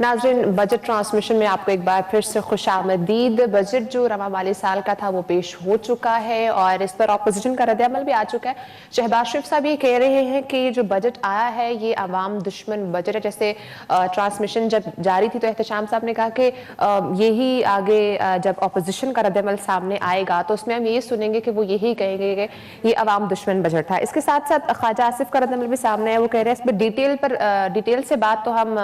ناظرین، budget transmission میں آپ کو ایک بار پھر سے خوش آمدید۔ بجٹ جو رواں مالی سال کا تھا وہ پیش ہو چکا ہے اور اس پر اپوزیشن کا رد عمل بھی آ چکا ہے۔ شہباز شریف صاحب یہ کہہ رہے ہیں کہ یہ جو بجٹ آیا ہے یہ عوام دشمن بجٹ ہے۔ جیسے ٹرانسمیشن جب جاری تھی تو احتشام صاحب نے کہا کہ یہی آگے جب اپوزیشن کا رد عمل سامنے آئے گا تو اس میں ہم یہی سنیں گے کہ وہ یہی کہیں گے کہ یہ عوام دشمن بجٹ تھا۔ اس کے ساتھ ساتھ خواجہ آصف کا رد عمل بھی سامنے ہے، وہ کہہ رہے ہیں اس پہ ڈیٹیل سے بات تو ہم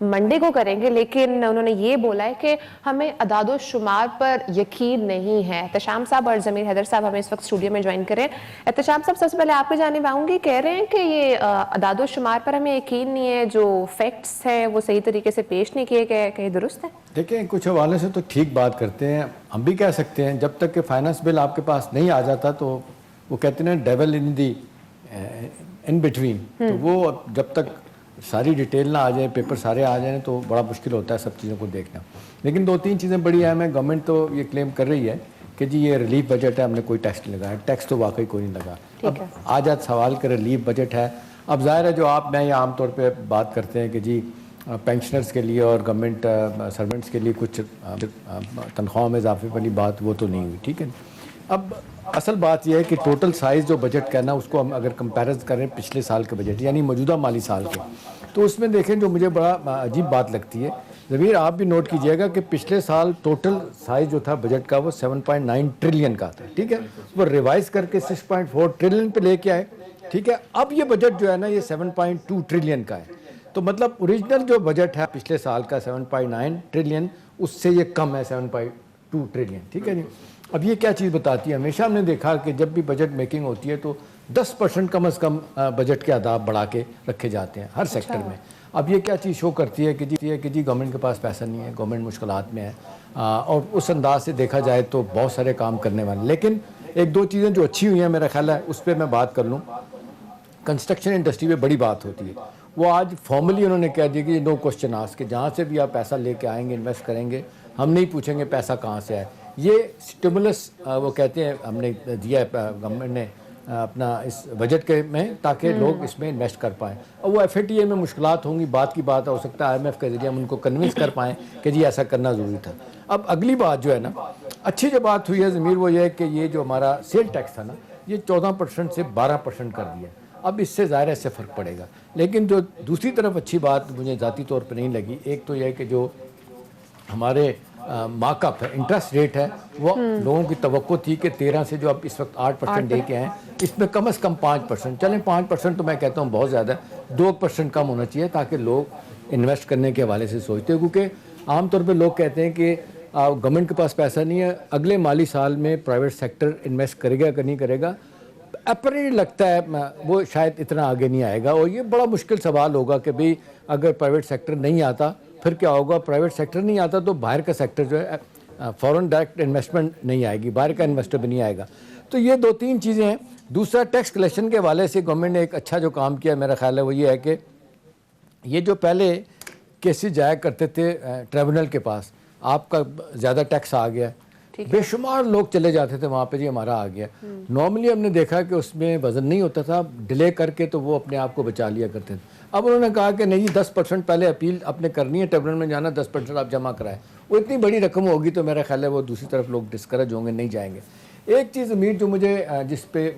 منڈے کو کریں گے، لیکن انہوں نے یہ بولا ہے کہ ہمیں اعداد و شمار پر یقین نہیں ہے۔ احتشام صاحب اور ضمیر حیدر صاحب ہمیں اس وقت اسٹوڈیو میں جوائن کریں۔ احتشام صاحب، سب سے پہلے آپ کی جانب آؤں گی، کہہ رہے ہیں کہ یہ اعداد و شمار پر ہمیں یقین نہیں ہے، جو فیکٹس ہیں وہ صحیح طریقے سے پیش نہیں کیے گئے، کہ یہ درست ہے؟ دیکھیں، کچھ حوالے سے تو ٹھیک بات کرتے ہیں، ہم بھی کہہ سکتے ہیں جب تک کہ فائنانس بل آپ کے پاس نہیں آ جاتا تو وہ کہتے ہیں ڈیول ان بٹوین، تو وہ جب تک ساری ڈیٹیل نہ آ جائے، پیپر سارے آ جائیں تو بڑا مشکل ہوتا ہے سب چیزوں کو دیکھنا۔ لیکن دو تین چیزیں بڑی اہم ہیں۔ گورنمنٹ تو یہ کلیم کر رہی ہے کہ جی یہ ریلیف بجٹ ہے، ہم نے کوئی ٹیکس نہیں لگایا۔ ٹیکس تو واقعی کوئی نہیں لگا۔ اب آ جاتا سوال کہ ریلیف بجٹ ہے، اب ظاہر ہے جو آپ میں یہ عام طور پہ بات کرتے ہیں کہ جی پینشنرز کے لیے اور گورنمنٹ سرونٹس کے لیے کچھ تنخواہوں میں اضافے والی بات وہ تو نہیں ہوئی، ٹھیک ہے۔ اب اصل بات یہ ہے کہ ٹوٹل سائز جو بجٹ کا نا، اس کو ہم اگر کمپیرز کریں پچھلے سال کے بجٹ یعنی موجودہ مالی سال کے، تو اس میں دیکھیں جو مجھے بڑا عجیب بات لگتی ہے، ضمیر آپ بھی نوٹ کیجئے گا کہ پچھلے سال ٹوٹل سائز جو تھا بجٹ کا وہ 7.9 ٹریلین کا تھا، ٹھیک ہے۔ وہ ریوائز کر کے 6.4 ٹریلین پہ لے کے آئے، ٹھیک ہے۔ اب یہ بجٹ جو ہے نا یہ 7.2 ٹریلین کا ہے، تو مطلب اوریجنل جو بجٹ ہے پچھلے سال کا 7.9 ٹریلین، اس سے یہ کم ہے 7.2 ٹریلین، ٹھیک ہے جی۔ اب یہ کیا چیز بتاتی ہے؟ ہمیشہ ہم نے دیکھا کہ جب بھی بجٹ میکنگ ہوتی ہے تو 10% کم از کم بجٹ کے اہداف بڑھا کے رکھے جاتے ہیں ہر سیکٹر میں۔ اب یہ کیا چیز شو کرتی ہے کہ جی گورنمنٹ کے پاس پیسہ نہیں ہے، گورنمنٹ مشکلات میں ہے، اور اس انداز سے دیکھا جائے تو بہت سارے کام کرنے والے۔ لیکن ایک دو چیزیں جو اچھی ہوئی ہیں میرا خیال ہے اس پہ میں بات کر لوں۔ کنسٹرکشن انڈسٹری میں بڑی بات ہوتی ہے، وہ آج فارملی انہوں نے کہہ دیا کہ نو کوسچن آسک، کہ جہاں سے بھی آپ پیسہ لے کے آئیں گے انویسٹ کریں گے، ہم نہیں پوچھیں گے پیسہ کہاں سے آئے۔ یہ سٹیمولس وہ کہتے ہیں ہم نے دیا ہے گورنمنٹ نے اپنا اس بجٹ کے میں، تاکہ لوگ اس میں انویسٹ کر پائیں۔ اور وہ ایف اے ٹی اے میں مشکلات ہوں گی، بات کی بات ہو سکتا ہے آئی ایم ایف کے ذریعے ہم ان کو کنونس کر پائیں کہ جی ایسا کرنا ضروری تھا۔ اب اگلی بات جو ہے نا، اچھی جو بات ہوئی ہے ضمیر، وہ یہ ہے کہ یہ جو ہمارا سیل ٹیکس تھا نا، یہ 14% سے 12% کر دیا۔ اب اس سے ظاہر ہے اس سے فرق پڑے گا۔ لیکن جو دوسری طرف اچھی بات مجھے ذاتی طور پہ نہیں لگی، ایک تو یہ ہے کہ جو ہمارے مارک اپ ہے، انٹرسٹ ریٹ ہے، وہ لوگوں کی توقع تھی کہ 13 سے جو اب اس وقت 8% دے کے ہیں، اس میں کم از کم 5%، چلیں 5% تو میں کہتا ہوں بہت زیادہ ہے، 2% کم ہونا چاہیے تاکہ لوگ انویسٹ کرنے کے حوالے سے سوچتے ہیں۔ کیونکہ عام طور پہ لوگ کہتے ہیں کہ گورنمنٹ کے پاس پیسہ نہیں ہے، اگلے مالی سال میں پرائیویٹ سیکٹر انویسٹ کرے گا کہ نہیں کرے گا، اپریلی لگتا ہے وہ شاید اتنا آگے نہیں آئے گا۔ اور یہ بڑا مشکل سوال ہوگا کہ بھئی اگر پرائیویٹ سیکٹر نہیں آتا پھر کیا ہوگا؟ پرائیویٹ سیکٹر نہیں آتا تو باہر کا سیکٹر جو ہے فورن ڈائریکٹ انویسٹمنٹ نہیں آئے گی، باہر کا انویسٹر بھی نہیں آئے گا۔ تو یہ دو تین چیزیں ہیں۔ دوسرا، ٹیکس کلیکشن کے حوالے سے گورنمنٹ نے ایک اچھا جو کام کیا میرا خیال ہے وہ یہ ہے کہ یہ جو پہلے کیسز جایا کرتے تھے ٹریبونل کے پاس، آپ کا زیادہ ٹیکس آ گیا، بے شمار لوگ چلے جاتے تھے وہاں پہ جی ہمارا آ گیا۔ نارملی ہم نے دیکھا کہ اس میں وزن نہیں ہوتا تھا، ڈیلے کر کے تو وہ اپنے آپ کو بچا لیا کرتے تھے۔ اب انہوں نے کہا کہ نہیں، 10% پہلے اپیل اپنے کرنی ہے، ٹریبونل میں جانا، 10% آپ جمع کرائیں۔ وہ اتنی بڑی رقم ہوگی تو میرا خیال ہے وہ دوسری طرف لوگ ڈسکریج ہوں گے، نہیں جائیں گے۔ ایک چیز امید جو مجھے جس پہ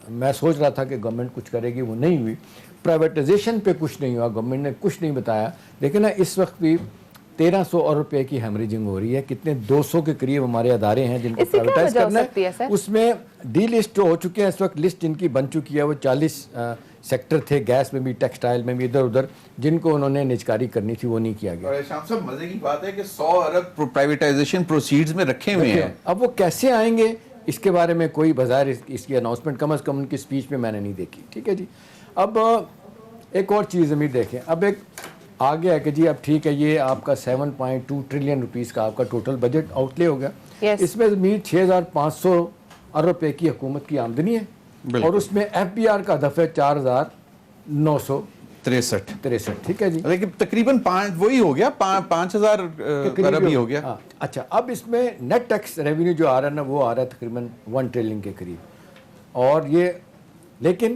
میں سوچ رہا تھا کہ گورنمنٹ کچھ کرے گی وہ نہیں ہوئی، پرائیویٹائزیشن پہ کچھ نہیں ہوا، گورنمنٹ نے کچھ نہیں بتایا۔ لیکن اس وقت بھی 1300 ارب روپے کی ہیمریجنگ ہو رہی ہے، کتنے 200 کے قریب ہمارے ادارے ہیں جن کو پرائیویٹائز کرنا ہے، اس میں ڈی لسٹ ہو چکے ہیں، اس وقت لسٹ جن کی بن چکی ہے وہ 40 سیکٹر تھے، گیس میں بھی، ٹیکسٹائل میں بھی، ادھر ادھر جن کو انہوں نے نجکاری کرنی تھی وہ نہیں کیا گیا۔ اور شام صاحب مزے کی بات ہے کہ 100 ارب پرائیویٹائزیشن پروسیڈز میں رکھے ہوئے ہیں، اب وہ کیسے آئیں گے اس کے بارے میں کوئی بظاہر اس کی اناؤنسمنٹ کم از کم ان کی اسپیچ میں نے نہیں دیکھی، ٹھیک ہے جی۔ اب ایک اور چیز امید دیکھیں، اب ایک آ گیا ہے کہ جی اب ٹھیک ہے یہ آپ کا 7.2 ٹریلین روپیز کا آپ کا ٹوٹل بجٹ آؤٹ لے ہو گیا، اس میں امید 6500 ارب روپے کی حکومت کی آمدنی ہے، اور اس میں ایف بی آر کا ہدف ہے 4963، ٹھیک ہے جی۔ لیکن تقریباً وہی ہو گیا، 5000 ارب ہی ہو گیا۔ اچھا، اب اس میں نیٹ ٹیکس ریونیو جو آ رہا ہے نا وہ آ رہا ہے تقریباً 1 ٹریلین کے قریب، اور یہ لیکن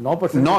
9%,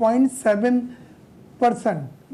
0.7%,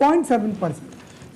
0.7%।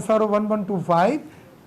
SRO 1125,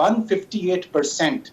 158%।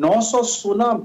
916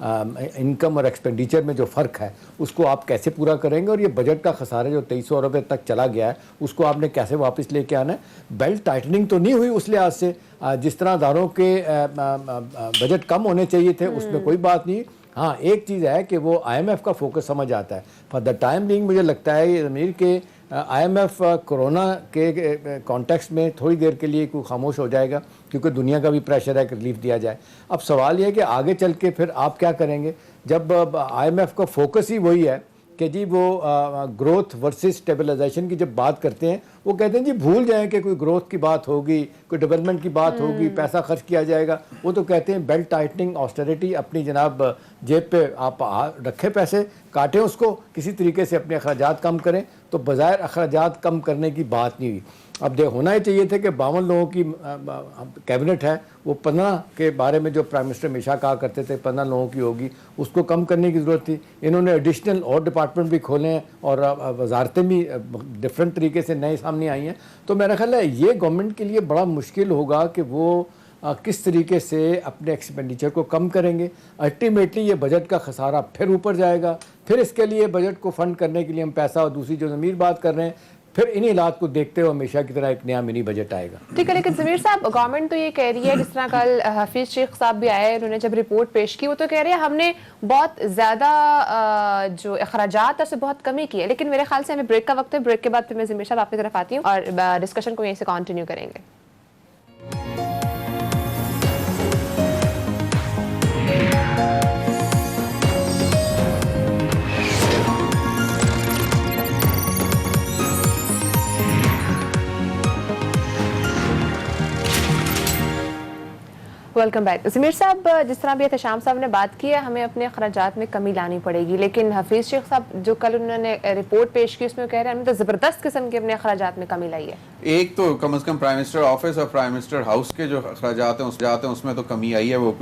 انکم اور ایکسپینڈیچر میں جو فرق ہے اس کو آپ کیسے پورا کریں گے, اور یہ بجٹ کا خسارہ جو 2300 روپے تک چلا گیا ہے اس کو آپ نے کیسے واپس لے کے آنا ہے. بیلٹ ٹائٹننگ تو نہیں ہوئی اس لحاظ سے, جس طرح اداروں کے بجٹ کم ہونے چاہیے تھے اس میں کوئی بات نہیں. ہاں ایک چیز ہے کہ وہ آئی ایم ایف کا فوکس سمجھ آتا ہے. فار دا ٹائم بینگ مجھے لگتا ہے ضمیر کہ آئی ایم ایف کرونا کے کانٹیکسٹ میں تھوڑی دیر کے لیے کوئی خاموش ہو جائے گا, کیونکہ دنیا کا بھی پریشر ہے کہ ریلیف دیا جائے. اب سوال یہ ہے کہ آگے چل کے پھر آپ کیا کریں گے, جب آئی ایم ایف کا فوکس ہی وہی ہے کہ جی وہ گروتھ ورسز اسٹیبلائزیشن کی جب بات کرتے ہیں وہ کہتے ہیں جی بھول جائیں کہ کوئی گروتھ کی بات ہوگی, کوئی ڈیولپمنٹ کی بات ہوگی, پیسہ خرچ کیا جائے گا. وہ تو کہتے ہیں بیلٹ ٹائٹننگ, آسٹریٹی, اپنی جناب جیب پہ آپ رکھے پیسے, کاٹیں اس کو, کسی طریقے سے اپنے اخراجات کم کریں. تو بظاہر اخراجات کم کرنے کی بات نہیں ہوئی. اب ہونا ہی چاہیے تھے کہ 52 لوگوں کی کیبنٹ ہے, وہ 15 کے بارے میں جو پرائم منسٹر ہمیشہ کہا کرتے تھے 15 لوگوں کی ہوگی, اس کو کم کرنے کی ضرورت تھی. انہوں نے ایڈیشنل اور ڈپارٹمنٹ بھی کھولے ہیں اور وزارتیں بھی ڈفرینٹ طریقے سے نئے سامنے آئی ہیں. تو میرا خیال ہے یہ گورنمنٹ کے لیے بڑا مشکل ہوگا کہ وہ کس طریقے سے اپنے ایکسپینڈیچر کو کم کریں گے. الٹیمیٹلی یہ بجٹ کا خسارہ پھر اوپر جائے گا, پھر اس کے لیے بجٹ کو فنڈ کرنے کے لیے ہم پیسہ, اور دوسری جو ضمیر بات کر رہے ہیں, پھر انہی حالات کو دیکھتے ہوئے ہمیشہ کی طرح ایک نیا منی بجٹ آئے گا. ٹھیک ہے, لیکن ضمیر صاحب گورنمنٹ تو یہ کہہ رہی ہے, جس طرح کل حفیظ شیخ صاحب بھی آئے, انہوں نے جب رپورٹ پیش کی وہ تو کہہ رہے ہیں ہم نے بہت زیادہ جو اخراجات ہے اسے بہت کمی کی ہے. لیکن میرے خیال سے ہمیں بریک کا وقت ہے, بریک کے بعد پھر میں ضمیر صاحب آپ کی طرف آتی ہوں اور ڈسکشن کو یہیں سے کنٹینیو کریں گے. Welcome back. ضمیر صاحب, جس طرح بھی احتشام صاحب نے بات کی ہے ہمیں اپنے اخراجات میں کمی لانی پڑے گی, لیکن حفیظ شیخ صاحب جو کل انہوں نے رپورٹ پیش کی اس میں کہہ رہے ہیں ہم نے تو زبردست قسم کے اپنے اخراجات میں کمی لائی ہے. ایک تو کم از کم پرائم منسٹر آفس اور پرائم منسٹر ہاؤس کے جو اخراجات ہیں اس میں تو کمی آئی ہے, وہ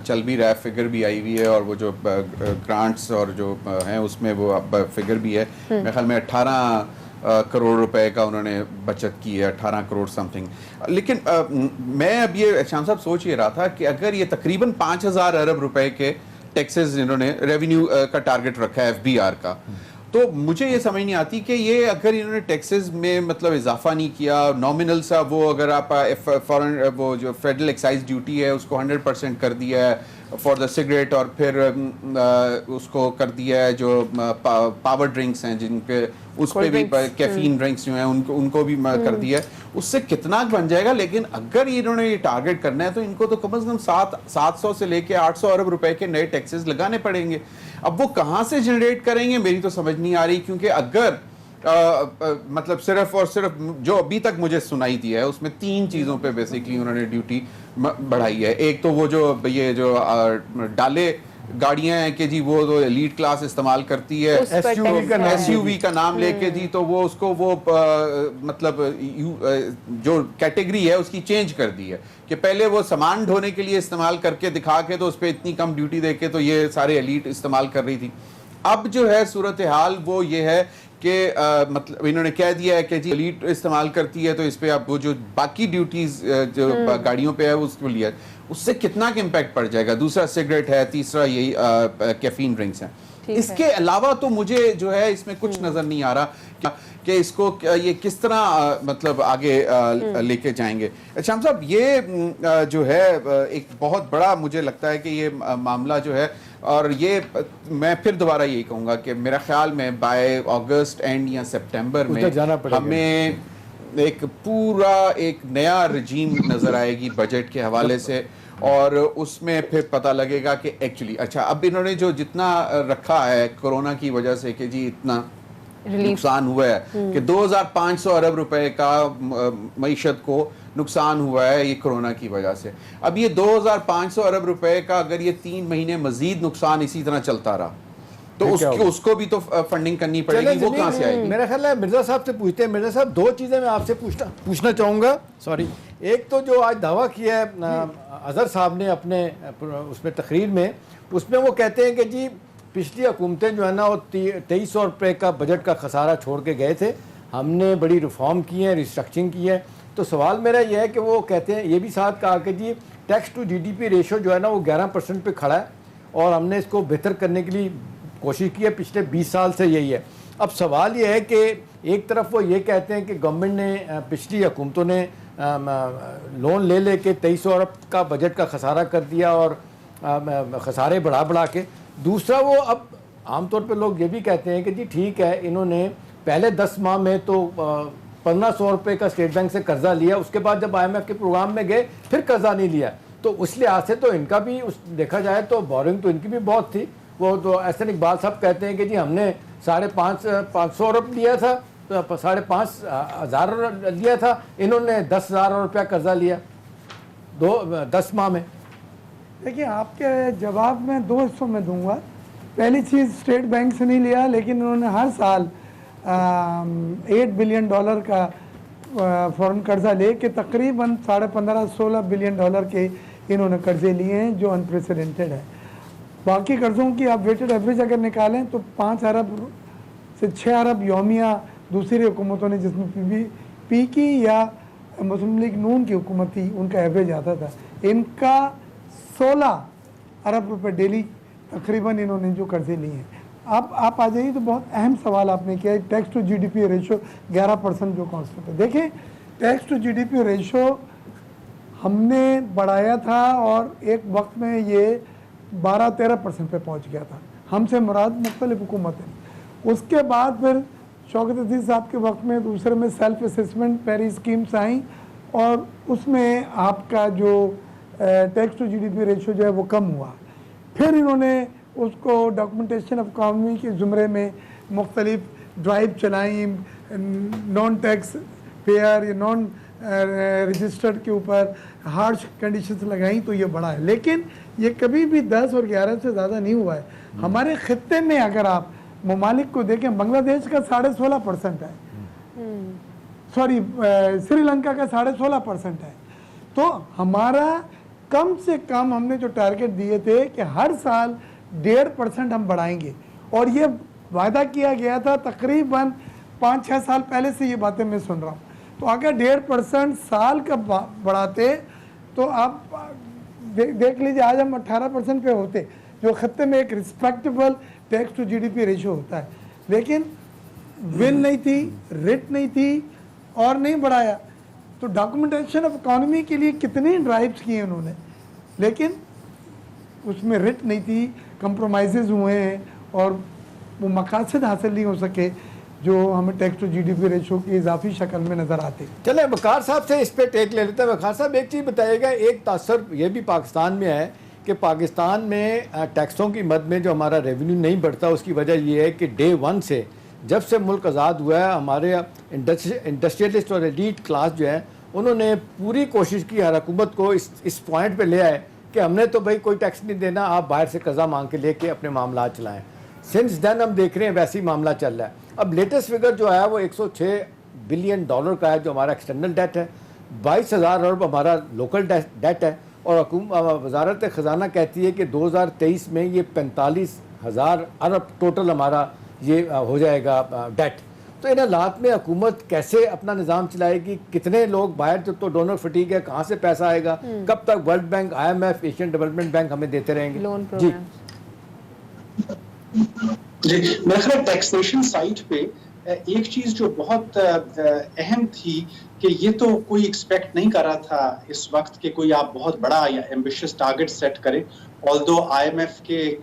چل بھی رہا ہے, فگر بھی آئی ہوئی ہے, اور وہ جو گرانٹس اور جو ہیں اس میں وہ فگر بھی ہے. میرے خیال میں 18 کروڑ روپے کا انہوں نے بچت کی ہے, 18 کروڑ سم تھنگ. لیکن میں اب یہ شام صاحب سوچ یہ رہا تھا کہ اگر یہ تقریباً 5000 ارب روپے کے ٹیکسز انہوں نے ریونیو کا ٹارگٹ رکھا ہے ایف بی آر کا, تو مجھے یہ سمجھ نہیں آتی کہ یہ اگر انہوں نے ٹیکسز میں مطلب اضافہ نہیں کیا, نامنل سا وہ اگر آپ فورن وہ جو فیڈرل ایکسائز ڈیوٹی ہے اس کو 100% کر دیا ہے فار دا سگریٹ, اور پھر اس کو کر دیا ہے جو پاور ڈرنکس ہیں جن پہ اس پہ بھی کیفین ڈرنکس جو ہیں ان کو بھی کر دیا ہے, اس سے کتنا بن جائے گا. لیکن اگر انہوں نے یہ ٹارگٹ کرنا ہے تو ان کو تو کم از کم 700 سے لے کے 800 ارب روپے کے نئے ٹیکسز لگانے پڑیں گے. اب وہ کہاں سے جنریٹ کریں گے میری تو سمجھ نہیں آ رہی, کیونکہ اگر مطلب صرف اور صرف جو ابھی تک مجھے سنائی دیا ہے اس میں 3 چیزوں پہ بیسیکلی انہوں نے ڈیوٹی بڑھائی ہے. ایک تو وہ جو یہ جو ڈالے گاڑیاں ہیں کہ جی وہ تو ایلیٹ کلاس استعمال کرتی ہے, ایس یو وی کا نام لے کے جی, تو وہ اس کو وہ مطلب جو کیٹیگری ہے اس کی چینج کر دی ہے کہ پہلے وہ سامان ڈھونے کے لیے استعمال کر کے دکھا کے تو اس پہ اتنی کم ڈیوٹی دے کے تو یہ سارے ایلیٹ استعمال کر رہی تھی. اب جو ہے صورتحال وہ یہ ہے کہ مطلب انہوں نے کہہ دیا ہے کہ جی ایلیٹ استعمال کرتی ہے تو اس پہ اب وہ جو باقی ڈیوٹیز جو گاڑیوں پہ ہے اس کو لیا, اس سے کتنا کا امپیکٹ پڑ جائے گا. دوسرا سگریٹ ہے, تیسرا یہی کیفین ڈرنکس ہیں. اس کے علاوہ تو مجھے جو ہے اس میں کچھ نظر نہیں آ رہا کہ اس کو یہ کس طرح مطلب آگے لے کے جائیں گے. شام صاحب یہ جو ہے ایک بہت بڑا مجھے لگتا ہے کہ یہ معاملہ جو ہے, اور یہ میں پھر دوبارہ یہی کہوں گا کہ میرا خیال میں بائی اگست اینڈ یا سپٹمبر میں ہمیں ایک پورا ایک نیا رجیم نظر آئے گی بجٹ کے حوالے سے, اور اس میں پھر پتہ لگے گا کہ ایکچولی اچھا اب انہوں نے جو جتنا رکھا ہے کورونا کی وجہ سے کہ جی اتنا نقصان ہوا ہے کہ 2500 ارب روپے کا معیشت کو نقصان ہوا ہے یہ کورونا کی وجہ سے. اب یہ 2500 ارب روپے کا اگر یہ 3 مہینے مزید نقصان اسی طرح چلتا رہا تو اس کو بھی تو فنڈنگ کرنی پڑے گی, وہ کہاں سے آئے گی؟ میرا خیال ہے مرزا صاحب سے پوچھتے ہیں. مرزا صاحب 2 چیزیں میں آپ سے پوچھنا چاہوں گا. سوری, ایک تو جو آج دعویٰ کیا ہے اظہر صاحب نے اپنے اس میں تقریر میں, اس میں وہ کہتے ہیں کہ جی پچھلی حکومتیں جو ہے نا وہ 2300 روپے کا بجٹ کا خسارہ چھوڑ کے گئے تھے, ہم نے بڑی ریفارم کی ہے, ریسٹرکچرنگ کی ہے. تو سوال میرا یہ ہے کہ وہ کہتے ہیں, یہ بھی ساتھ کہا کہ جی tax to G D P ratio جو ہے نا وہ 11% پہ کھڑا ہے, اور ہم نے اس کو بہتر کرنے کے لیے کوشش کی ہے, پچھلے 20 سال سے یہی ہے. اب سوال یہ ہے کہ ایک طرف وہ یہ کہتے ہیں کہ گورنمنٹ نے, پچھلی حکومتوں نے لون لے کے 2300 ارب کا بجٹ کا خسارہ کر دیا اور خسارے بڑھا کے. دوسرا وہ اب عام طور پہ لوگ یہ بھی کہتے ہیں کہ جی ٹھیک ہے, انہوں نے پہلے 10 ماہ میں تو 1500 روپے کا اسٹیٹ بینک سے قرضہ لیا, اس کے بعد جب IMF کے پروگرام میں گئے پھر قرضہ نہیں لیا. تو اس لحاظ سے تو ان کا بھی دیکھا جائے تو بورنگ تو ان کی بھی بہت تھی. وہ تو احسن اقبال صاحب کہتے ہیں کہ جی ہم نے 550 ارب لیا تھا, 5,500 لیا تھا, انہوں نے 10,000 روپیہ قرضہ لیا 10 ماہ میں. دیکھیے آپ کے جواب میں 2 حصوں میں دوں گا. پہلی چیز اسٹیٹ بینک سے نہیں لیا, لیکن انہوں نے ہر سال $8 بلین کا فوراً قرضہ لے کے تقریباً 15.5-16 بلین کے انہوں نے قرضے لیے ہیں, جو انپریسیڈنٹڈ ہے. باقی قرضوں کی آپ ویٹڈ ایوریج اگر نکالیں تو 5 ارب سے 6 ارب یومیہ دوسری حکومتوں نے, جس میں پی کی یا مسلم لیگ نون کی حکومت تھی, ان کا ایوریج آتا تھا. ان کا 16 ارب روپے ڈیلی تقریباً انہوں نے جو قرضے لیے ہیں. آپ آ جائیے تو بہت اہم سوال آپ نے کیا ہے, ٹیکس ٹو GDP ریشو 11% جو کانسٹنٹ ہے. دیکھیں ٹیکس ٹو GDP ریشو ہم نے بڑھایا تھا اور ایک وقت میں یہ 12-13% پہ پہنچ گیا تھا, ہم سے مراد مختلف حکومتیں. اس کے بعد پھر شوکت عزیز صاحب کے وقت میں دوسرے میں سیلف اسسمنٹ پیری اسکیمس آئیں, اور اس میں آپ کا جو ٹیکس ٹو GDP ریشو جو ہے وہ کم ہوا. پھر انہوں نے اس کو ڈاکومنٹیشن آف اکانومی کے زمرے میں مختلف ڈرائیو چلائیں, نان ٹیکس پیئر یا نان رجسٹرڈ کے اوپر ہارش کنڈیشنز لگائیں, تو یہ بڑا ہے. لیکن یہ کبھی بھی 10 اور 11 سے زیادہ نہیں ہوا ہے. ہمارے خطے میں اگر آپ ممالک کو دیکھیں, بنگلہ دیش کا 16.5% ہے, سوری سری لنکا کا 16.5% ہے. تو ہمارا کم سے کم ہم نے جو ٹارگٹ دیے تھے کہ ہر سال 1.5% ہم بڑھائیں گے, اور یہ وعدہ کیا گیا تھا تقریباً 5-6 سال پہلے سے یہ باتیں میں سن رہا ہوں. تو اگر 1.5% سال کا بڑھاتے تو آپ دیکھ لیجیے آج ہم 18% پہ ہوتے, جو خطے میں ایک respectable tax to GDP ratio ہوتا ہے. لیکن ول نہیں تھی, ریٹ نہیں تھی اور نہیں بڑھایا. تو ڈاکومنٹیشن آف اکانومی کے لیے کتنی ڈرائیوز کیے انہوں نے, لیکن اس میں ریٹ نہیں تھی, کمپرومائزز ہوئے ہیں اور وہ مقاصد حاصل نہیں ہو سکے جو ہمیں ٹیکس ٹو GDP ریشو کی اضافی شکل میں نظر آتے. چلیں وقار صاحب سے اس پہ ٹیک لے لیتے ہیں. وقار صاحب ایک چیز بتائیے گا, ایک تاثر یہ بھی پاکستان میں ہے کہ پاکستان میں ٹیکسوں کی مد میں جو ہمارا ریونیو نہیں بڑھتا, اس کی وجہ یہ ہے کہ ڈے 1 سے جب سے ملک آزاد ہوا ہے, ہمارے انڈسٹریلسٹ اور ایلیٹ کلاس جو ہے انہوں نے پوری کوشش کی ہر حکومت کو اس پوائنٹ پہ لے آئے کہ ہم نے تو بھائی کوئی ٹیکس نہیں دینا, آپ باہر سے قرضہ مانگ کے لے کے اپنے معاملات چلائیں. سنس دین ہم دیکھ رہے ہیں ویسے ہی معاملہ چل رہا ہے. اب لیٹسٹ فگر جو ہے وہ $106 بلین کا ہے جو ہمارا ایکسٹرنل ڈیٹ ہے, 22,000 ارب ہمارا لوکل ڈیٹ ہے, اور وزارت خزانہ کہتی ہے کہ 2023 میں یہ 45,000 ارب ٹوٹل ہمارا یہ ہو جائے گا ڈیٹ. تو ان حالات میں حکومت کیسے اپنا نظام چلائے گی؟ کتنے لوگ باہر, جب تو ڈونر فٹیگ ہے, کہاں سے پیسہ آئے گا؟ کب تک world bank, IMF, Asian development bank ہمیں دیتے رہیں گے؟ لون جی جی میرا خیال ٹیکسیشن سائٹ پہ ایک چیز جو بہت اہم تھی کہ یہ تو کوئی ایکسپیکٹ نہیں کر رہا تھا اس وقت کہ کوئی آپ بہت بڑا یا ایمبیشس ٹارگٹ سیٹ کرے. آلدو IMF کے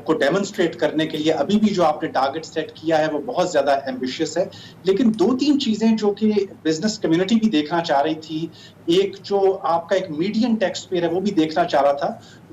کو ڈیمونسٹریٹ کرنے کے لیے ابھی بھی جو آپ نے ٹارگٹ سیٹ کیا ہے وہ بہت زیادہ ایمبیشیس ہے. لیکن 2-3 چیزیں جو کہ بزنس کمیونٹی بھی دیکھنا چاہ رہی تھی, ایک جو آپ کا ایک میڈین ٹیکس پیئر ہے وہ بھی دیکھنا چاہ رہا تھا,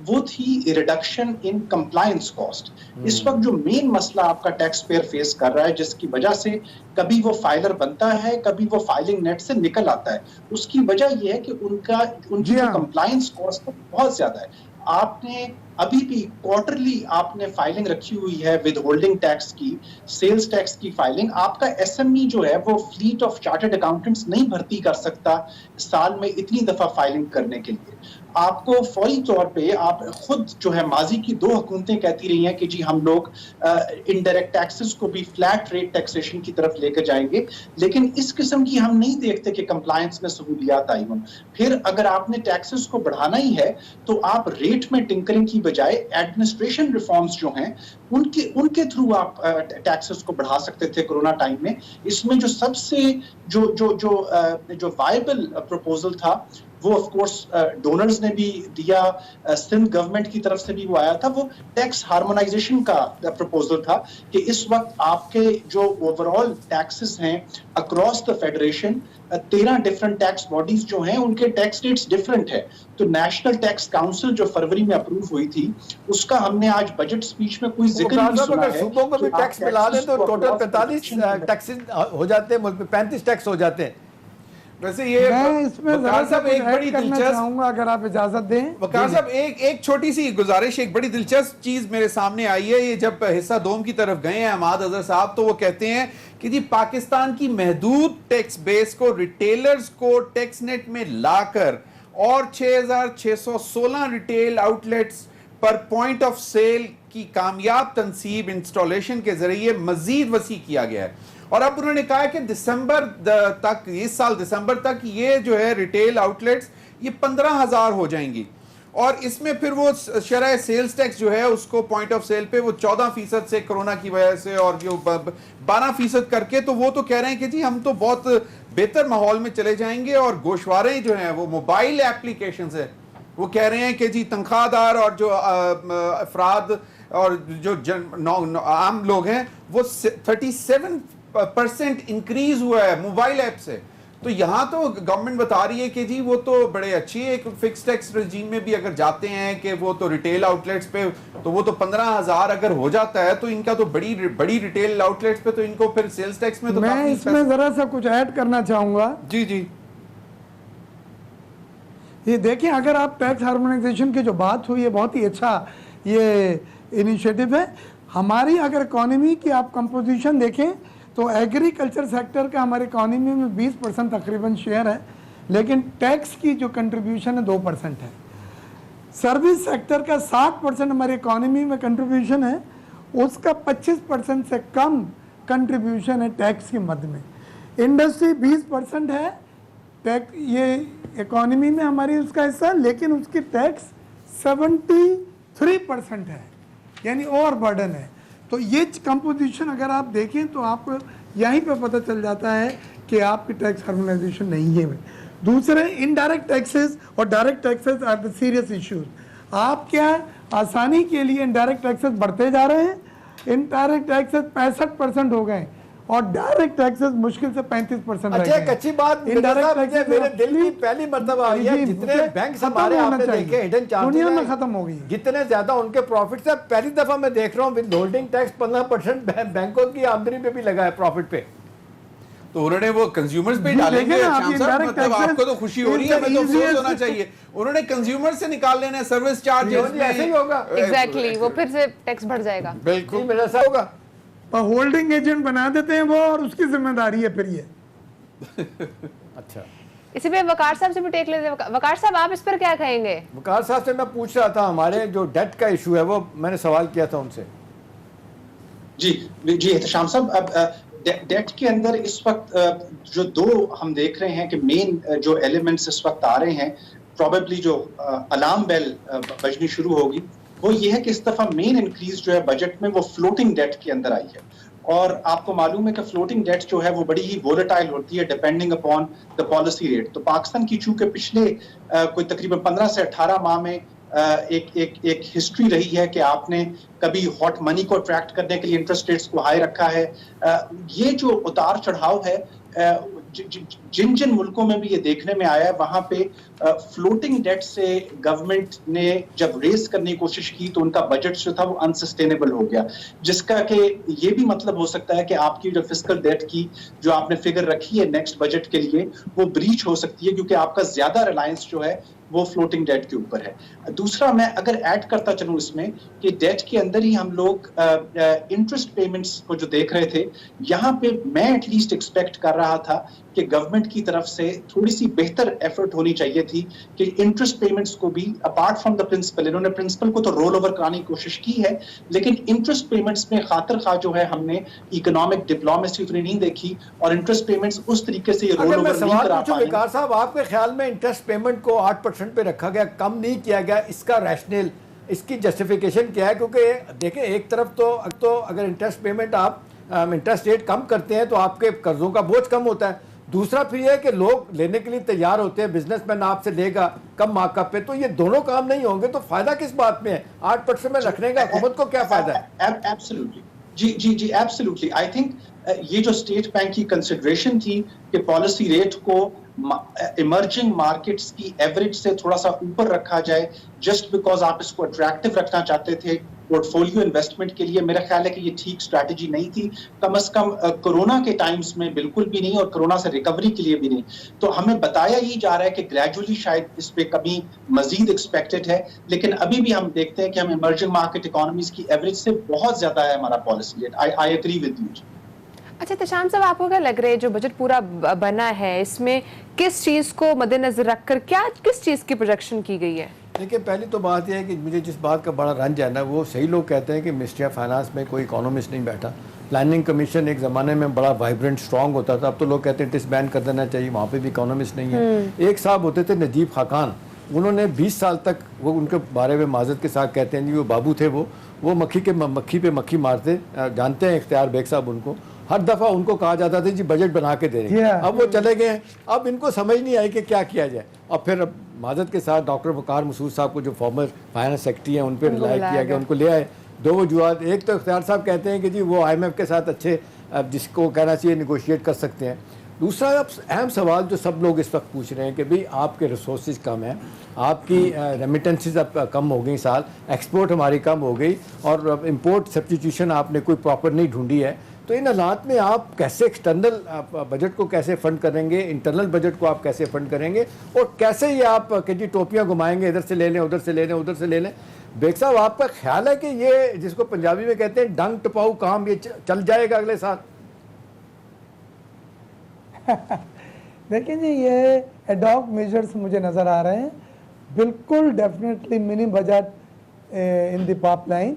وہ تھی ریڈکشن ان کمپلائنس کاسٹ. اس وقت جو مین مسئلہ آپ کا ٹیکس پیئر فیس کر رہا ہے, جس کی وجہ سے کبھی وہ فائلر بنتا ہے, کبھی وہ فائلنگ نیٹ سے نکل آتا ہے, اس کی وجہ یہ ہے کہ ان کی جو کمپلائنس کاسٹ بہت زیادہ ہے. آپ نے ابھی بھی کوارٹرلی آپ نے فائلنگ رکھی ہوئی ہے ود ہولڈنگ ٹیکس کی, سیلز ٹیکس کی فائلنگ. آپ کا SME جو ہے وہ فلیٹ آف چارٹرڈ اکاؤنٹنٹس نہیں بھرتی کر سکتا سال میں اتنی دفعہ فائلنگ کرنے کے لیے. آپ کو فوری طور پہ آپ خود جو ہے ماضی کی 2 حکومتیں کہتی رہی ہیں کہ جی ہم لوگ انڈائریکٹ ٹیکسز کو بھی فلیٹ ریٹ ٹیکسیشن کی طرف لے کے جائیں گے, لیکن اس قسم کی ہم نہیں دیکھتے کہ کمپلائنس میں سہولیات آئی ہوں. پھر اگر آپ نے ٹیکسز کو بڑھانا ہی ہے تو آپ ریٹ میں ٹنکرنگ کی بجائے ایڈمنسٹریشن ریفارمز جو ہیں ان کے تھرو آپ ٹیکسز کو بڑھا سکتے تھے کورونا ٹائم میں. اس میں جو سب سے جو وائبل پروپوزل تھا وہ آف کورس ڈونرز نے بھی دیا, سندھ گورنمنٹ کی طرف سے بھی وہ آیا تھا, وہ ٹیکس ہارمونائزیشن کا پروپوزل تھا کہ اس وقت آپ کے جو اوور آل ٹیکسز ہیں across the federation 13 different tax bodies جو ہیں ان کے ٹیکس ریٹس ڈفرنٹ ہے. تو نیشنل ٹیکس کاؤنسل جو فروری میں اپروو ہوئی تھی اس کا ہم نے آج بجٹ سپیچ میں کوئی ذکر نہیں سنا ہے. صوبوں کو بھی ٹیکس ملا دیں تو ٹوٹل 45 ٹیکس ہو جاتے ہیں, ملک میں 35 ٹیکس ہو جاتے ہیں. ویسے یہ میں اس میں ذرا سا ایک بڑی کرنا چاہوں گا اگر آپ اجازت دیں. وقار صاحب ایک چھوٹی سی گزارش, ایک بڑی دلچسپ چیز میرے سامنے آئی ہے. یہ جب حصہ دوم کی طرف گئے ہیں عماد اظہر صاحب تو وہ کہتے ہیں کہ جی پاکستان کی محدود ٹیکس بیس کو ریٹیلرز کو ٹیکس نیٹ میں لا کر اور 6616 ریٹیل آؤٹ لیٹس پر پوائنٹ آف سیل کی کامیاب تنصیب انسٹالیشن کے ذریعے مزید وسیع کیا گیا ہے. اور اب انہوں نے کہا کہ دسمبر تک, اس سال دسمبر تک یہ جو ہے ریٹیل آؤٹ لیٹس یہ 15,000 ہو جائیں گی, اور اس میں پھر وہ شرح سیلز ٹیکس جو ہے اس کو پوائنٹ آف سیل پہ وہ 14% سے کرونا کی وجہ سے اور جو 12% کر کے, تو وہ تو کہہ رہے ہیں کہ جی ہم تو بہت بہتر ماحول میں چلے جائیں گے. اور گوشوارے جو ہیں وہ موبائل ایپلیکیشنز ہیں, وہ کہہ رہے ہیں کہ جی تنخواہ دار اور جو افراد اور جو عام لوگ ہیں وہ 37% انکریز ہوا ہے موبائل ایپ سے. تو یہاں تو گورنمنٹ بتا رہی ہے کہ جی وہ تو بڑے اچھی ایک فکس ٹیکس رجیم میں بھی اگر جاتے ہیں کہ وہ تو ریٹیل آؤٹ لیٹس پہ تو وہ تو 15,000 اگر ہو جاتا ہے تو ان کا تو بڑی ریٹیل آؤٹ لیٹس پہ تو ان کو پھر سیلز ٹیکس میں تو میں اس میں ذرا سا کچھ ایڈ کرنا چاہوں گا. جی جی یہ دیکھیں اگر آپ ٹیکس ہارمونائزیشن کی جو بات ہوئی ہے بہت ہی اچھا یہ انیشیٹو ہے. ہماری اگر اکانومی کی آپ کمپوزیشن دیکھیں تو ایگریکلچر سیکٹر کا ہماری اکانومی میں 20% تقریباً شیئر ہے, لیکن ٹیکس کی جو کنٹریبیوشن ہے 2% ہے. سروس سیکٹر کا 60% ہماری اکانومی میں کنٹریبیوشن ہے, اس کا 25% سے کم کنٹریبیوشن ہے ٹیکس کی مد میں. انڈسٹری 20% ہے یہ اکانومی میں ہماری اس کا حصہ, لیکن اس کی ٹیکس 73% ہے, یعنی اور برڈن ہے. تو یہ کمپوزیشن اگر آپ دیکھیں تو آپ کو یہیں پہ پتہ چل جاتا ہے کہ آپ کی ٹیکس ہارمونائزیشن نہیں ہے. دوسرے انڈائریکٹ ٹیکسز اور direct taxes are the serious issues. آپ کیا آسانی کے لیے انڈائریکٹ ٹیکسز بڑھتے جا رہے ہیں, انڈائریکٹ ٹیکسز 65% ہو گئے اور ڈائریکٹ ٹیکسز مشکل سے 35% رہ گئے. اچھا کچی بات میرے دل کی پہلی مرتبہ آئی ہے, جتنے بینکس ہمارے آپ نے دیکھے ہڈن چارجز دنیا میں ختم ہو گئی, جتنے زیادہ ان کے پروفٹ سے پہلی دفعہ میں دیکھ رہا ہوں ود ہولڈنگ ٹیکس 15% بینکوں کی آمدنی پہ بھی لگا ہے پروفٹ پہ. تو انہوں نے وہ کنزیومرز پہ ڈالیں گے. مطلب آپ کو تو خوشی ہو رہی ہے, ہمیں تو افسوس ہونا چاہیے. انہوں نے کنزیومر سے نکال لینا ہے سروس چارجز, ایسے ہی ہوگا ایگزیکٹلی, وہ پھر سے ٹیکس بڑھ جائے گا. بالکل میرا ایسا ہوگا. ہولڈنگ ایجنٹ بنا دیتے ہیں وہ, اور اس کی ذمہ داری ہے پھر یہ. اچھا اسی پہ وقار صاحب سے بھی ٹیک لیتے ہیں. وقار صاحب آپ اس پر کیا کہیں گے؟ وقار صاحب سے میں پوچھ رہا تھا ہمارے جو ڈیٹ کا ایشو ہے وہ میں نے سوال کیا تھا ان سے. جی احتشام صاحب, اب ڈیٹ کے اندر اس وقت جو 2 ہم دیکھ رہے ہیں کہ مین جو ایلیمنٹس اس وقت آ رہے ہیں, پروبیبلی جو الارم بیل بجنی شروع ہوگی وہ یہ ہے کہ اس دفعہ مین انکریز جو ہے بجٹ میں وہ فلوٹنگ ڈیٹ کے اندر آئی ہے. اور آپ کو معلوم ہے کہ فلوٹنگ ڈیٹ جو ہے وہ بڑی ہی وولٹائل ہوتی ہے depending upon the policy rate. تو پاکستان کی چونکہ پچھلے کوئی تقریباً 15 سے 18 ماہ میں ایک ہسٹری رہی ہے کہ آپ نے کبھی ہاٹ منی کو اٹریکٹ کرنے کے لیے انٹرسٹ ریٹس کو ہائی رکھا ہے. یہ جو اتار چڑھاؤ ہے جن ملکوں میں بھی یہ دیکھنے میں آیا ہے, وہاں پہ فلوٹنگ ڈیٹ سے گورنمنٹ نے جب ریز کرنے کی کوشش کی تو ان کا بجٹ جو تھا وہ انسسٹینیبل ہو گیا, جس کا کہ یہ بھی مطلب ہو سکتا ہے کہ آپ کی جو فسکل ڈیٹ کی جو آپ نے فگر رکھی ہے نیکسٹ بجٹ کے لیے وہ بریچ ہو سکتی ہے, کیونکہ آپ کا زیادہ ریلائنس جو ہے وہ فلوٹنگ ڈیٹ کے اوپر ہے. دوسرا میں اگر ایڈ کرتا چلوں اس میں کہ ڈیٹ کے اندر ہی ہم لوگ انٹرسٹ پیمنٹس کو جو دیکھ رہے تھے, یہاں پہ میں ایٹ لیسٹ ایکسپیکٹ کر رہا تھا کہ گورنمنٹ کی طرف سے تھوڑی سی بہتر ایفرٹ ہونی چاہیے تھی کہ انٹرسٹ پیمنٹس کو بھی اپارٹ فرام دا پرنسپل، انہوں نے پرنسپل کو تو رول اوور کرانے کی کوشش کی ہے، لیکن انٹرسٹ پیمنٹس میں خاطر خواہ جو ہے ہم نے اکنامک ڈپلومیسی اتنی نہیں دیکھی اور انٹرسٹ پیمنٹس اس طریقے سے رول اگر اوور میں نہیں سوال کرا پوچھوں پائے۔ وقار صاحب، آپ کے خیال میں انٹرسٹ پیمنٹ کو 8% پہ رکھا گیا، کم نہیں کیا گیا، اس کا ریشنل، اس کی جسٹیفیکیشن کیا ہے؟ کیونکہ دیکھیں ایک طرف تو اگر انٹرسٹ پیمنٹ آپ انٹرسٹ ریٹ کم کرتے ہیں تو آپ کے قرضوں کا بوجھ کم ہوتا ہے، دوسرا پھر یہ ہے کہ لوگ لینے کے لیے تیار ہوتے ہیں، بزنس مین آپ سے لے گا کم مارک اپ پہ، تو یہ دونوں کام نہیں ہوں گے تو فائدہ کس بات میں ہے؟ 8% میں رکھنے کا حکومت کو کیا فائدہ ہے؟ ایبسلیوٹلی جی ایبسلیوٹلی آئی تھنک یہ جو اسٹیٹ بینک کی کنسیڈریشن تھی کہ پالیسی ریٹ کو ایمرجنگ مارکیٹس کی ایوریج سے تھوڑا سا اوپر رکھا جائے جسٹ بیکاز آپ اس کو اٹریکٹیو رکھنا چاہتے تھے پورٹ فولیو انویسٹمنٹ کے لیے، میرا خیال ہے کہ یہ ٹھیک اسٹریٹجی نہیں تھی، کم از کم کورونا کے ٹائمز میں بالکل بھی نہیں اور کورونا سے ریکوری کے لیے بھی نہیں۔ تو ہمیں بتایا ہی جا رہا ہے کہ گریجولی شاید اس پہ کمی مزید ایکسپیکٹڈ ہے، لیکن ابھی بھی ہم دیکھتے ہیں کہ ہم ایمرجنگ مارکیٹ اکانومیز کی ایوریج سے بہت زیادہ ہے ہمارا policy rate. I agree with you. اچھا تشام صاحب، آپ کو کیا لگ رہا ہے جو بجٹ پورا بنا ہے اس میں کس چیز کو مد نظر رکھ کر کس چیز کی پروجیکشن کی گئی ہے؟ دیکھیں پہلی تو بات یہ ہے کہ مجھے جس بات کا بڑا رنج ہے نا، وہ صحیح لوگ کہتے ہیں کہ منسٹری آف فائنانس میں کوئی اکانومسٹ نہیں بیٹھا، پلاننگ کمیشن ایک زمانے میں بڑا وائبرنٹ اسٹرانگ ہوتا تھا، اب تو لوگ کہتے ہیں ٹیکس بین کر دینا چاہیے، وہاں پہ بھی اکانومسٹ نہیں ہے۔ ایک صاحب ہوتے تھے نجیب خاقان، انہوں نے 20 سال تک، وہ ان کے بارے میں معذرت کے ساتھ کہتے ہیں جی وہ بابو تھے، وہ مکھی پہ مکھی مارتے، جانتے ہیں اختیار بیگ صاحب ان کو، ہر دفعہ ان کو کہا جاتا تھا جی بجٹ بنا کے دے رہے ہیں، اب وہ چلے گئے ہیں، اب ان کو سمجھ نہیں آئی کہ کیا کیا جائے، اور پھر معذرت کے ساتھ ڈاکٹر وقار مسعود صاحب کو جو فارمر فائنانس سیکرٹری ہیں ان پہ رلائے کیا گیا، ان کو لے آئے۔ دو وجوہات، ایک تو اختیار صاحب کہتے ہیں کہ جی وہ IMF کے ساتھ اچھے، جس کو کہنا چاہیے نیگوشیٹ کر سکتے ہیں۔ دوسرا اہم سوال جو سب لوگ اس وقت پوچھ رہے ہیں کہ بھئی آپ کے ریسورسز کم ہیں، آپ کی ریمیٹنسز اب کم ہو گئی، سال ایکسپورٹ ہماری کم ہو گئی، اور امپورٹ سبسٹیٹیوشن آپ نے کوئی پراپر نہیں ڈھونڈی ہے، تو ان حالات میں آپ کیسے ایکسٹرنل بجٹ کو کیسے فنڈ کریں گے، انٹرنل بجٹ کو آپ کیسے فنڈ کریں گے، اور کیسے یہ آپ کہ جی ٹوپیاں گھمائیں گے، ادھر سے لے لیں ادھر سے لے لیں ادھر سے لے لیں؟ بیگ صاحب آپ کا خیال ہے کہ یہ جس کو پنجابی میں کہتے ہیں ڈنگ ٹپاؤ کام، یہ چل جائے گا اگلے سال؟ دیکھیں جی یہ ایڈاک میجرز مجھے نظر آ رہے ہیں، بالکل ڈیفینیٹلی منی بجٹ ان دی پاپ لائن،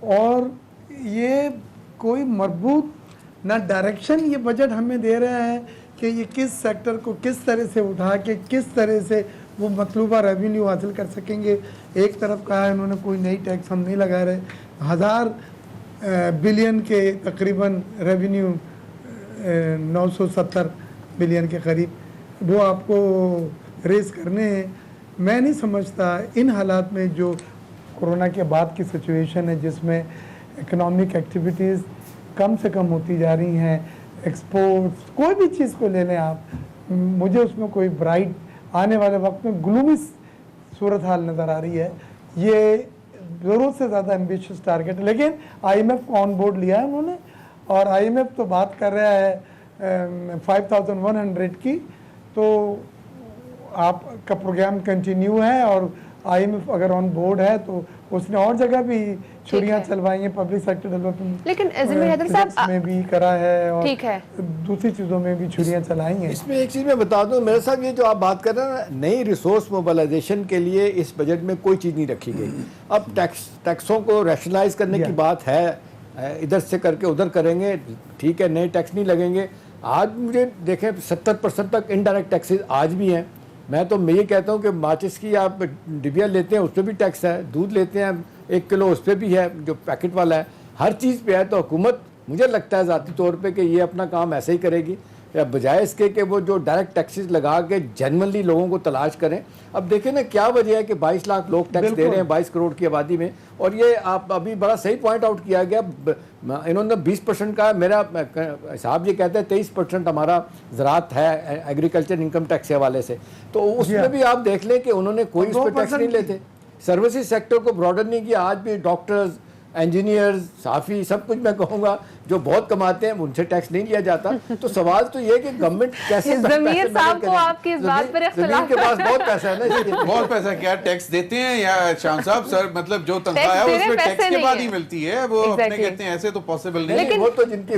اور یہ کوئی مربوط نہ ڈائریکشن یہ بجٹ ہمیں دے رہا ہے کہ یہ کس سیکٹر کو کس طرح سے اٹھا کے کس طرح سے وہ مطلوبہ ریونیو حاصل کر سکیں گے۔ ایک طرف کہا ہے انہوں نے کوئی نئی ٹیکس ہم نہیں لگا رہے، 1000 بلین کے تقریباً ریونیو 970 بلین کے قریب وہ آپ کو ریز کرنے ہیں۔ میں نہیں سمجھتا ان حالات میں جو کورونا کے بعد کی سچویشن ہے جس میں اکنامک ایکٹیویٹیز کم سے کم ہوتی جا رہی ہیں، ایکسپورٹس کوئی بھی چیز کو لے لیں آپ، مجھے اس میں کوئی برائٹ آنے والے وقت میں گلومی صورتحال نظر آ رہی ہے۔ یہ ضرورت سے زیادہ ایمبیشیس ٹارگیٹ ہے، لیکن IMF کو آن بورڈ لیا ہے انہوں نے، اور IMF تو بات کر رہا ہے 5100 کی، تو آپ کا پروگرام کنٹینیو ہے، اور IMF اگر آن بورڈ ہے تو اس نے اور جگہ بھی چھڑیاں چلوائی ہیں، پبلک سیکٹر ڈیولپمنٹ لیکن ضمیر حیدر صاحب میں بھی کرا ہے، اور ٹھیک ہے دوسری چیزوں میں بھی چھڑیاں چلائی ہیں۔ اس میں ایک چیز میں بتا دوں میرے صاحب، یہ جو آپ بات کر رہے ہیں نا، نئی ریسورس موبلائزیشن کے لیے اس بجٹ میں کوئی چیز نہیں رکھی گئی۔ اب ٹیکسوں کو ریشنلائز کرنے کی بات ہے، ادھر سے کر کے ادھر کریں گے، ٹھیک ہے، نئے ٹیکس نہیں لگیں گے۔ آج مجھے دیکھیں 70% تک انڈائریکٹ ٹیکسز آج بھی ہیں۔ میں تو یہ کہتا ہوں کہ ماچس کی آپ ڈبیا لیتے ہیں اس پہ بھی ٹیکس ہے، دودھ لیتے ہیں 1 کلو اس پہ بھی ہے جو پیکٹ والا ہے، ہر چیز پہ ہے۔ تو حکومت مجھے لگتا ہے ذاتی طور پہ کہ یہ اپنا کام ایسے ہی کرے گی، بجائے اس کے کہ وہ جو ڈائریکٹ ٹیکسز لگا کے جنرلی لوگوں کو تلاش کریں۔ اب دیکھیں نا کیا وجہ ہے کہ 22 لاکھ لوگ ٹیکس دے رہے ہیں 22 کروڑ کی آبادی میں، اور یہ آپ ابھی بڑا صحیح پوائنٹ آؤٹ کیا گیا، انہوں نے 20% کا، میرا حساب یہ کہتا ہے 23% ہمارا زراعت ہے ایگریکلچر انکم ٹیکس کے حوالے سے، تو اس میں بھی آپ دیکھ لیں کہ انہوں نے کوئی اس پہ ٹیکس نہیں لیتے۔ سروسز سیکٹر کو براڈر نہیں کیا، آج بھی ڈاکٹرز، انجینئرز، صحافی، سب کچھ میں کہوں گا جو بہت کماتے ہیں ان سے ٹیکس نہیں لیا جاتا۔ تو سوال تو یہ کہ گورنمنٹ کیسے ضمیر صاحب کو آپ کی اس بات پر اختلاف، زمین کے پاس بہت پیسہ ہے نا، بہت پیسہ کیا ٹیکس دیتے ہیں یا شام صاحب سر، مطلب جو تنخواہ ہے اس میں ٹیکس کے بعد ہی ملتی ہے، وہ اپنے کہتے ہیں ایسے تو پاسبل نہیں ہے۔ وہ تو جن کے